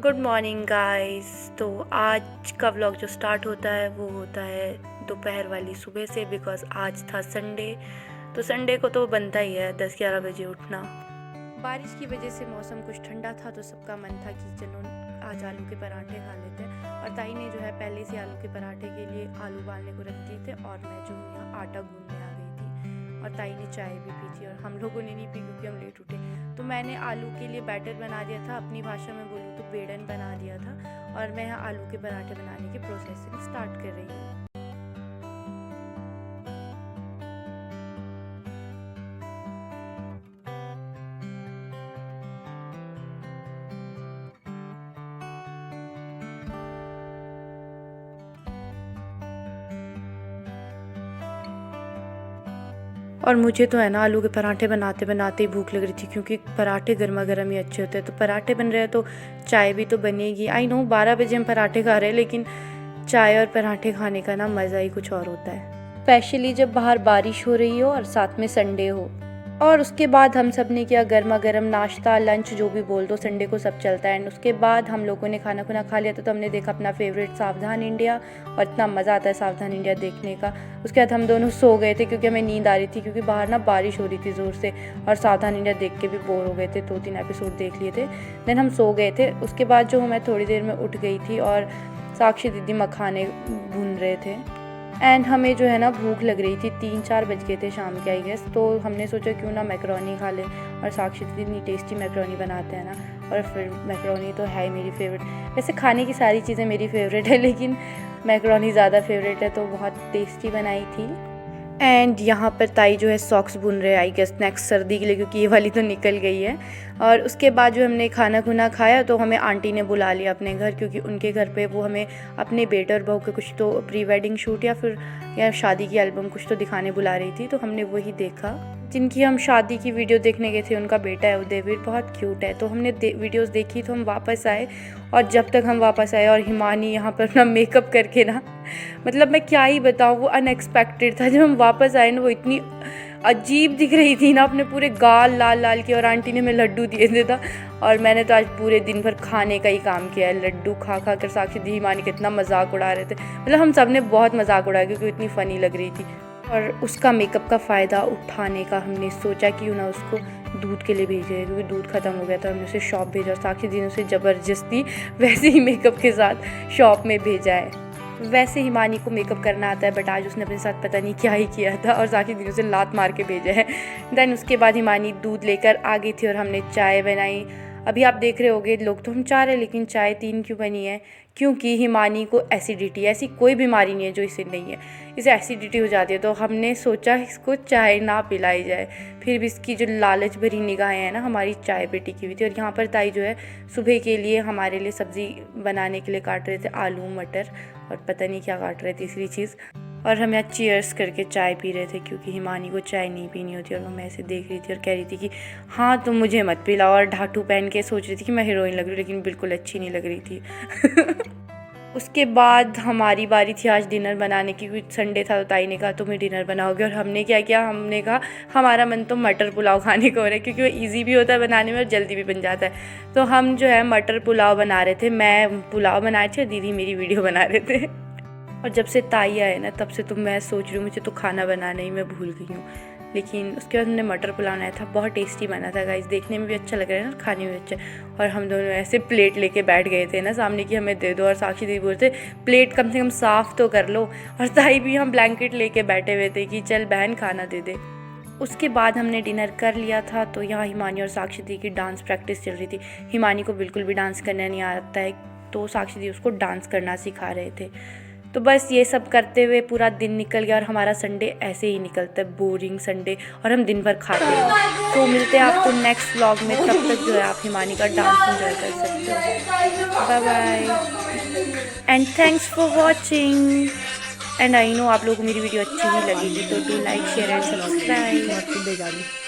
Good morning guys. तो आज का व्लॉग जो स्टार्ट होता है वो होता है दोपहर वाली सुबह से, बिकॉज आज था संडे। तो संडे को तो बनता ही है 10-11 बजे उठना। बारिश की वजह से मौसम कुछ ठंडा था तो सबका मन था कि चलो आज आलू के पराठे खा लेते हैं। और ताई ने जो है पहले से आलू के पराठे के लिए आलू उबालने को रख दिए थे और मैं जो हूँ यहाँ आटा गूंदने आ गई थी। और ताई ने चाय भी पी थी और हम लोगों ने नहीं पी क्योंकि हम लेट उठे। तो मैंने आलू के लिए बैटर बना दिया था, अपनी भाषा में बोलूँ तो बेड़न बना दिया था। और मैं यहाँ आलू के पराठे बनाने की प्रोसेसिंग स्टार्ट कर रही हूँ। और मुझे तो है ना आलू के पराठे बनाते बनाते ही भूख लग रही थी, क्योंकि पराठे गर्मा गर्म ही अच्छे होते हैं। तो पराठे बन रहे हैं तो चाय भी तो बनेगी। आई नो 12 बजे हम पराठे खा रहे हैं, लेकिन चाय और पराठे खाने का ना मज़ा ही कुछ और होता है, स्पेशली जब बाहर बारिश हो रही हो और साथ में संडे हो। और उसके बाद हम सब ने किया गर्मा गर्म नाश्ता, लंच, जो भी बोल दो, संडे को सब चलता है। एंड उसके बाद हम लोगों ने खाना खुना खा लिया तो हमने देखा अपना फेवरेट सावधान इंडिया, और इतना मज़ा आता है सावधान इंडिया देखने का। उसके बाद हम दोनों सो गए थे क्योंकि हमें नींद आ रही थी, क्योंकि बाहर ना बारिश हो रही थी ज़ोर से और सावधान इंडिया देख के भी बोर हो गए थे। 2-3 एपिसोड देख लिए थे, देन हम सो गए थे। उसके बाद जो मैं थोड़ी देर में उठ गई थी और साक्षी दीदी मखाने भून रहे थे। एंड हमें जो है ना भूख लग रही थी, 3-4 बज गए थे शाम के आई गेस। तो हमने सोचा क्यों ना मैकरोनी खा लें, और साक्षी दीदी इतनी टेस्टी मैकरोनी बनाते हैं ना। और फिर मैकरोनी तो है ही मेरी फेवरेट। वैसे खाने की सारी चीज़ें मेरी फेवरेट है, लेकिन मैकरोनी ज़्यादा फेवरेट है, तो बहुत टेस्टी बनाई थी। एंड यहाँ पर ताई जो है सॉक्स बुन रहे हैं, आई गेस नेक्स्ट सर्दी के लिए, क्योंकि ये वाली तो निकल गई है। और उसके बाद जो हमने खाना खुना खाया तो हमें आंटी ने बुला लिया अपने घर, क्योंकि उनके घर पे वो हमें अपने बेटे और बहू के कुछ तो प्री वेडिंग शूट या शादी की एल्बम कुछ तो दिखाने बुला रही थी। तो हमने वही देखा। जिनकी हम शादी की वीडियो देखने गए थे उनका बेटा है उदयवीर, बहुत क्यूट है। तो हमने वीडियोस देखी तो हम वापस आए, और जब तक हम वापस आए और हिमानी यहाँ पर अपना मेकअप करके ना, मतलब मैं क्या ही बताऊँ, वो अनएक्सपेक्टेड था। जब हम वापस आए ना, वो इतनी अजीब दिख रही थी ना, अपने पूरे गाल लाल लाल के। और आंटी ने हमें लड्डू दिए थे था, और मैंने तो आज पूरे दिन भर खाने का ही काम किया है, लड्डू खा खा कर। साक्षी दी हिमानी कितना मजाक उड़ा रहे थे, मतलब हम सब ने बहुत मजाक उड़ाया क्योंकि इतनी फ़नी लग रही थी। और उसका मेकअप का फ़ायदा उठाने का हमने सोचा क्यों ना उसको दूध के लिए भेजे, क्योंकि दूध ख़त्म हो गया था। हमने उसे शॉप भेजा, और साक्षी दी ने उसे ज़बरदस्ती वैसे ही मेकअप के साथ शॉप में भेजा है। वैसे हिमानी को मेकअप करना आता है, बट आज उसने अपने साथ पता नहीं क्या ही किया था, और साक्षी दी ने उसे लात मार के भेजा है। देन उसके बाद हिमानी दूध लेकर आ गई थी और हमने चाय बनाई। अभी आप देख रहे होगे लोग तो हम 4 हैं, लेकिन चाय 3 क्यों बनी है? क्योंकि हिमानी को एसिडिटी, ऐसी कोई बीमारी नहीं है जो इसे नहीं है, इसे एसिडिटी हो जाती है। तो हमने सोचा इसको चाय ना पिलाई जाए। फिर भी इसकी जो लालच भरी निगाहें हैं ना हमारी चाय पे टिकी हुई थी। और यहाँ पर ताई जो है सुबह के लिए हमारे लिए सब्ज़ी बनाने के लिए काट रहे थे आलू मटर, और पता नहीं क्या काट रहे थे, तीसरी चीज़। और हम यहाँ चीयर्स करके चाय पी रहे थे, क्योंकि हिमानी को चाय नहीं पीनी होती। और वो मैं ऐसे देख रही थी और कह रही थी कि हाँ तुम मुझे मत पिलाओ, और ढाटू पहन के सोच रही थी कि मैं हीरोइन लग रही हूँ, लेकिन बिल्कुल अच्छी नहीं लग रही थी। उसके बाद हमारी बारी थी आज डिनर बनाने की, क्योंकि संडे था तो ताई ने कहा तुम्हें डिनर बनाओगे। और हमने क्या किया, हमने कहा हमारा मन तो मटर पुलाव खाने को हो रहा है, क्योंकि वो ईजी भी होता है बनाने में और जल्दी भी बन जाता है। तो हम जो है मटर पुलाव बना रहे थे। मैं पुलाव बनाए थे, दीदी मेरी वीडियो बना रहे थे। और जब से ताई आए ना तब से तो मैं सोच रही हूँ, मुझे तो खाना बनाना ही मैं भूल गई हूँ। लेकिन उसके बाद हमने मटर पुलाव बनाया था, बहुत टेस्टी बना था गाइस, देखने में भी अच्छा लग रहा है ना, खाने में भी अच्छा। और हम दोनों ऐसे प्लेट लेके बैठ गए थे ना सामने की, हमें दे दो। और साक्षी दीदी बोलते प्लेट कम से कम साफ़ तो कर लो। और ताई भी हम ब्लैंकेट लेके बैठे हुए थे कि चल बहन खाना दे दे। उसके बाद हमने डिनर कर लिया था। तो यहाँ हिमानी और साक्षी दी की डांस प्रैक्टिस चल रही थी। हिमानी को बिल्कुल भी डांस करना नहीं आता है, तो साक्षी दी उसको डांस करना सिखा रहे थे। तो बस ये सब करते हुए पूरा दिन निकल गया, और हमारा संडे ऐसे ही निकलता है, बोरिंग संडे, और हम दिन भर खाते हैं। तो मिलते हैं आपको नेक्स्ट व्लॉग में, तब तक जो है आप हिमानी का डांस एंजॉय कर सकते हो। Bye bye and thanks for watching. And I know आप लोगों को मेरी वीडियो अच्छी ही लगेगी, तो do like share and subscribe.